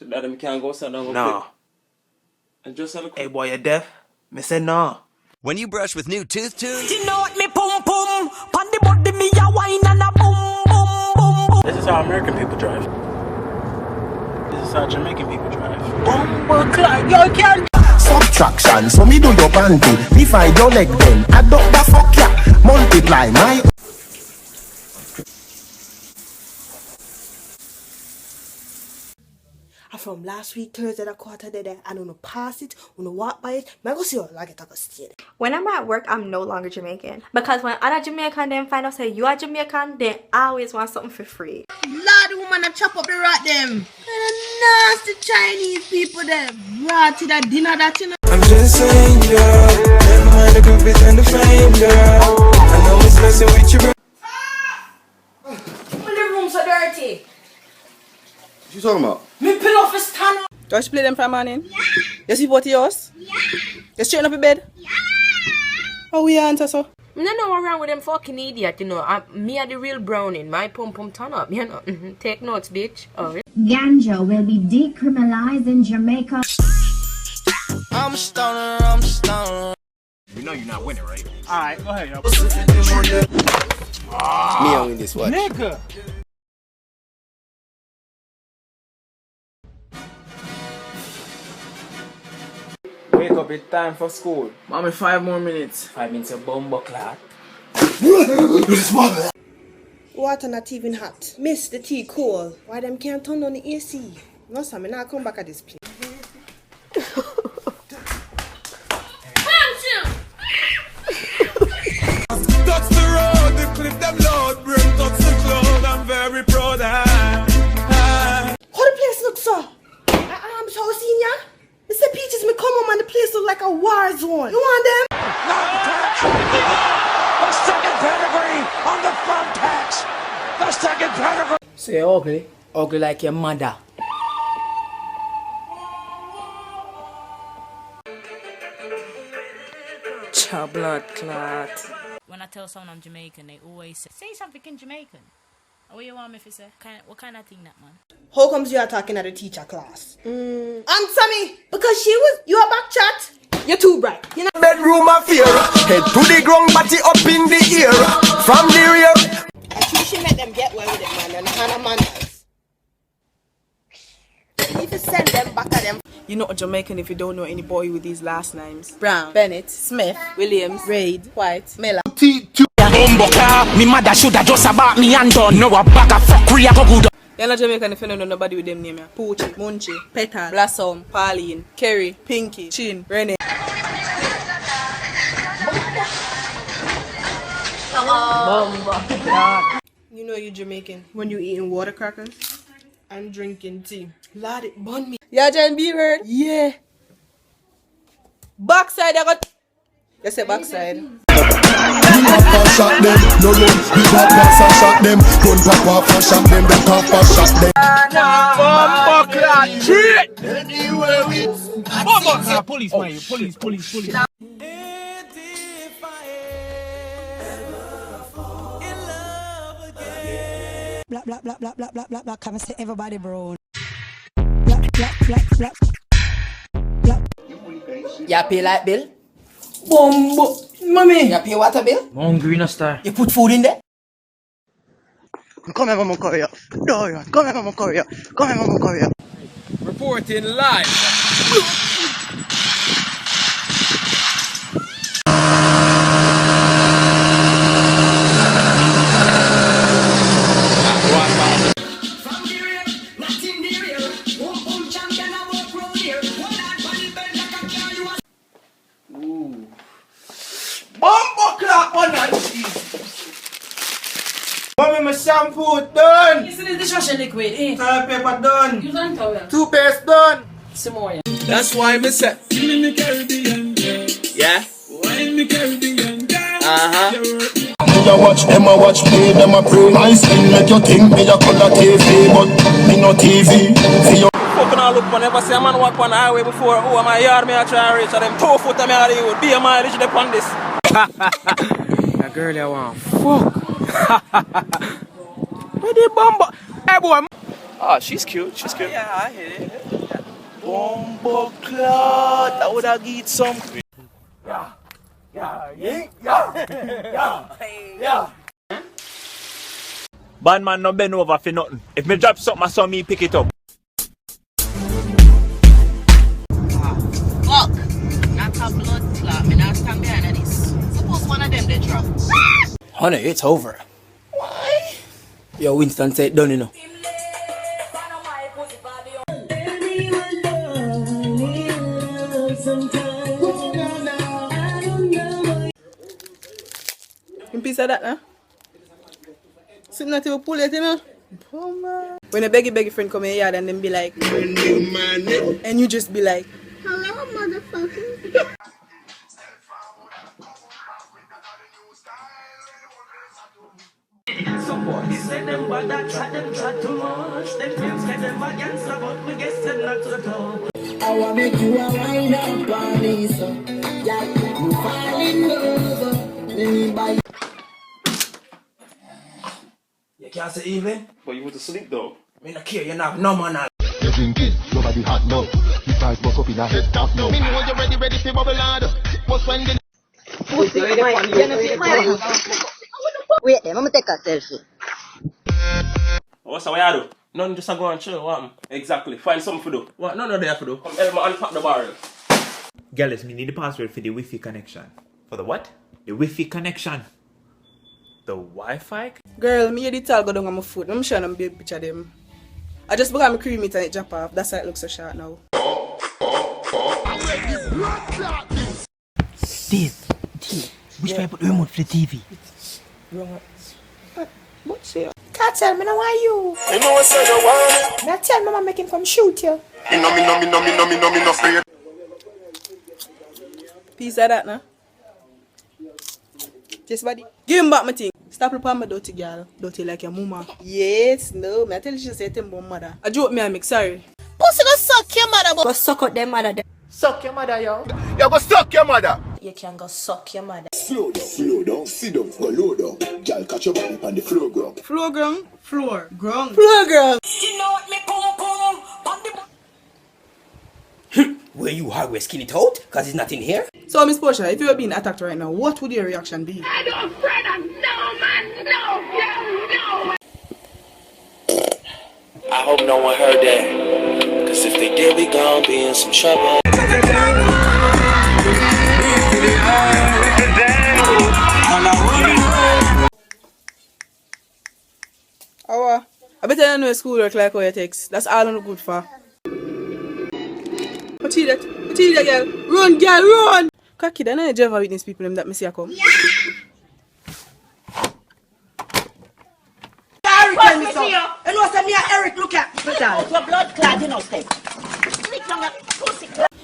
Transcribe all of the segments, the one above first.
So that them can't go sit down. No. And just have a Hey boy, you deaf? Me say no. When you brush with new tooth tunes, You know what me pum pum, pan the body me a wine and a boom boom boom boom. This is how American people drive. This is how Jamaican people drive. You can't. Subtraction, so me do your panty. Divide your leg then, add up the fuck ya. Multiply my. From last week, Thursday, the quarter there, I don't know pass it, I don't walk by it, I go see you like it a stay. When I'm at work, I'm no longer Jamaican. Because when other Jamaican then find out say you are Jamaican, they always want something for free. Lord, woman, I chop up the rat them. Nasty Chinese people them. Rat to that dinner that you know. I'm just saying, girl. Never mind the groupies and the fame, girl. I know it's messing with you, bro. When the room so dirty. What you talking about? Me pillow for stand up. Do I split them for morning? Yeah. You see what yours? Yeah. You straighten up your bed? Yeah. How we answer so? I don't know what's wrong with them fucking idiot, you know. Me are the real browning. My pum pum turn up, you know. Take notes, bitch. Oh, Ganja will be decriminalized in Jamaica. I'm stunner. You know you're not winning, right? Alright, go ahead, yo. Me, I win this one. Nigga! Wake up, it's time for school. Mommy, 5 more minutes. 5 minutes of bumbo clock. Water not even hot. Miss the tea cold. Why them can't turn on the AC? No, sir, me not come back at this place. Touch the road, the cliff, them load, bring touch the cloud, I'm very proud. How the place look so? I'm so senior. Mr. Peaches, me come home and the place look like a war zone. You want them? The second pedigree on the front patch. The second pedigree. So you're ugly? Ugly like your mother. Cha blood clot. when I tell someone I'm Jamaican, they always say something in Jamaican. What you want me to say? What kind of thing that, man? How comes you are talking at the teacher class? Answer me! Because you a back chat. You're too bright. You know? Bedroom affair. Head to the ground, body up in the air. From the rear. I think she let them get away with it, man. And Hannah manners. You need to send them back at them. You're not a Jamaican if you don't know any boy with these last names. Brown, Bennett, Smith, Williams, Reid, White, Miller. Me mother shoulda just about me and done. No a bag of fuckery a go good. You're not Jamaican if you don't know nobody with them name. Poochie, Munchie, Petal, Blossom, Pauline, Kerry, Pinky, Chin, Renee. You know you're Jamaican when you eating water crackers and drinking tea. Lord, it bun me. Yeah, Jen B word? Yeah. Backside, I got. You say backside. Shot them, no run, we got pass and shot them. Run pop and shot them, the top and shot them. Anywhere we police, man, police. Black, come and say everybody brown. Black. You pay light bill? Bombo. Mommy. You pay water bill? I'm hungry, no star. You put food in there? Come here, Mama Korea. Come here, Mama Korea. Reporting live. Mommy, my shampoo done. You see the dishwasher liquid, eh? Toilet paper done. You done towel. Toothpaste done. Some more, yeah. That's why me say. In the Caribbean, yeah. Why in the Caribbean? I watch them, I watch play them, I pray. My skin make you think me a color TV, but me no TV. See you. Fucking all look whenever see a man walk on the highway before. Oh, my yard me a try to reach. So them 2 foot of me out of you. Be a man reach upon this. That girl you want fuck. Where the bomb? Hey boy. Oh, she's cute. She's cute. Yeah, I hear it. Bombo clot. I would have eat some. Bad man no bend over for nothing. If me drop something, I saw me pick it up. Fuck! Not a blood clot. Me not stand behind this. Suppose one of them they drop. Honey, it's over. Why? Yo, Winston said done, you know. In piece of that, huh? Sitting not even pull it, you know? When a beggy friend come in here and then be like, and you just be like, Hello, motherfucker. Somebody said them bad that them chat too much. Them friends get them against the but we guess them not to the top. I wanna make you a wind up on me, so yeah, you fall in love. Anybody. You can't say evening? But you went to sleep though. Me not care, you not no man. You drinking, nobody hot no. The price was up in a head top no. Me know you ready for bubble hard. What's when the Wait, I'm gonna take a selfie. What's that what you do? Nothing, just go and chill, what? Exactly. Find something to do. What? None of there to do. Come help me unpack the barrel. Girls, me need the password for the Wi-Fi connection. For the what? The Wi-Fi connection. The Wi-Fi? girl, me hear the towel go down on my foot. I'm showing them big picture of them. I just began my cream it and it drop off. That's why it looks so short now. Steve, which way put the remote for the TV? What's here? Can't tell me now why you. You know what say you want? Now tell mama make him come shoot you. Me no afraid. Piece of that now. Just body. Give him back my thing. Stop upon my dirty girl. Dirty like your mama. Yes, no. Me I tell you she said to my mother. I joke me I make sorry. Pussy go suck your mother, but Go suck out them mother. suck your mother, yo. You go suck your mother. You can go suck your mother. Slow down, sit down, go low down. Girl, catch your body on the floor ground. Floor ground? Floor ground. Floor ground. You know what me pum on the Where you hardware skin it out? Cause it's not in here. So Miss Portia, if you were being attacked right now, what would your reaction be? I don't afraid of no man, no. I hope no one heard that. Cause if they did, we gon' be in some trouble. Oh, I bet you know schoolwork like how you takes. That's all I'm good for. What you that? What you that, girl? Run, girl, run! Cocky, I know you ever witness people them that me see you come. Eric, you know, say me and Eric look at your blood clot, you know, stay.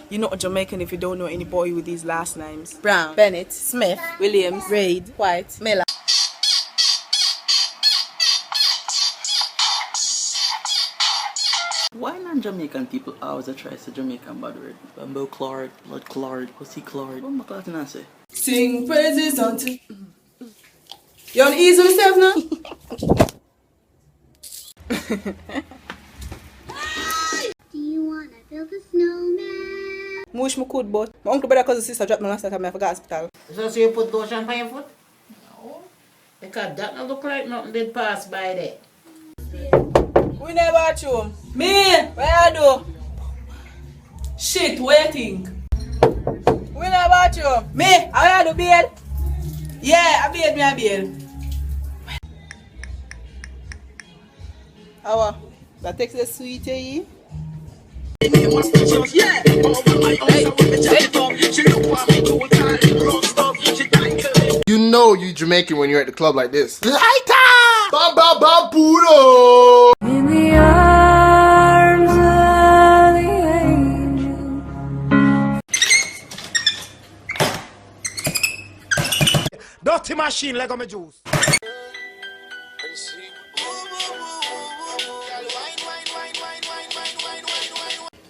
You're not a Jamaican if you don't know any boy with these last names. Brown, Bennett, Smith, Williams, Reid, White, Miller. Why non-Jamaican people always try to say Jamaican bad word? Bamboo clot, blood clot, pussy clot. What am I clotting I say? Sing praises unto... You on ease yourself now? Do you wanna build a snowman? Mush me could, but my uncle, brother, cousin, sister dropped me last time I forgot hospital. So you put lotion on your foot? No. Because that don't look like nothing did pass by there. We never bathroom. Me, where you do? Shit, waiting. We in the bathroom. Me, how you do bed? Yeah, I bed me a bed. How? That takes the sweet eh? You know you Jamaican when you're at the club like this. Lighter! Ba ba ba puro! In the arms of the angel. Dirty machine like I'm a juice.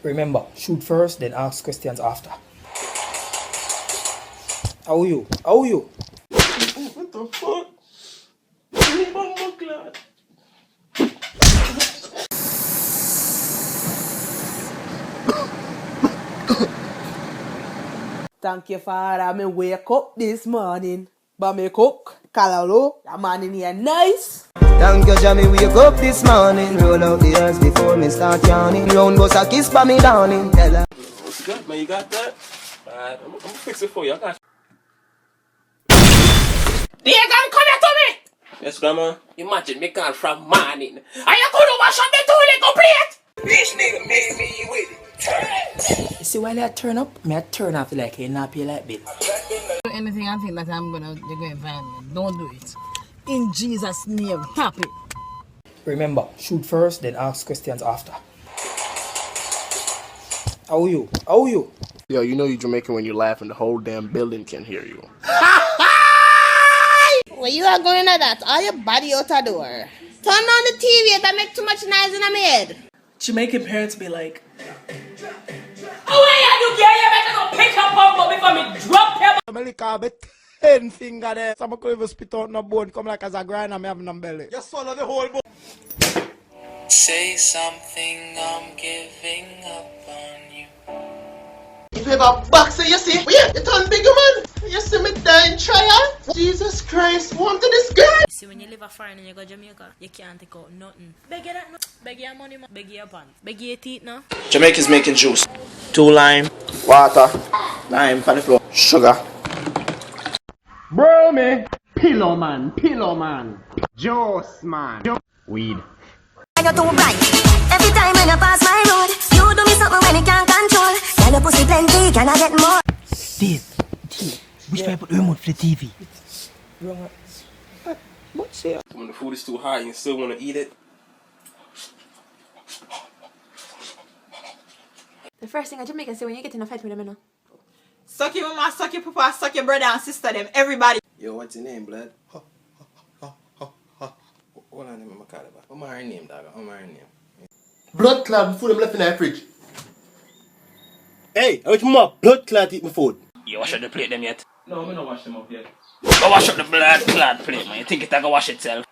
Remember, shoot first, then ask questions after. How are you? How are you? What the fuck? Thank you, Father. Me wake up this morning. But me cook, calalo, your man in here nice. Thank you, Jamie, wake up this morning. Roll out the earth before me start yawning. Round was a kiss for me downing. Tell her. What's good, man? You got that? Alright, I'm gonna fix it for you. I got you. Degan, come here to me! Yes, Grandma? Imagine me call from morning. And you could wash up the toilet complete! This nigga made me with it. You see, while I turn up, I turn off like a nappy like bill. Do anything I think that you're going to find me. Don't do it. In Jesus' name, tap it. Remember, shoot first, then ask questions after. How are you? How are you? Yo, you know you Jamaican when you laugh and the whole damn building can hear you. Where you are going at that? All your body out the door. Turn on the TV, that make too much noise in my head. Jamaican parents be like, Oh, you do, you better go pick up on before me drop him. I'm lick a bit 10 finger there. Some could even spit out no bone, come like as a grind and me have no belly. You swallow the whole bone. Say something, I'm giving up on you. If you have a boxer, you see? Yeah, you turn bigger, man. You see me dying trial? Jesus Christ, want to this girl? See, when you live a foreign and you go to Jamaica, you can't take out nothing. Beg you that, no. Beg your money, man. Beg your pants. Beg your teeth, no. Jamaicans making juice. 2 lime, water, lime for the floor, sugar. Bro, me. Pillow man, juice man, weed. You're too bright. Every time when you pass my road, you do me something when you can't control. Can you pussy plenty? Can I get more? Dave, which way I put the remote for the TV? Wrong. When the food is too hot, you still want to eat it. The first thing a Jamaican say when you get in a fight with them, you know. suck your mama, suck your papa, suck your brother and sister, them, everybody. Yo, what's your name, blood? Hold on, let me call it back. What's my name, dog? What's my name? Blood clot, food them left in the fridge. Hey, I want more blood clot eat my food. You wash up the plate them yet? No, I'm not wash them up yet. Go wash up the blood clot plate, man. You think it I go wash itself?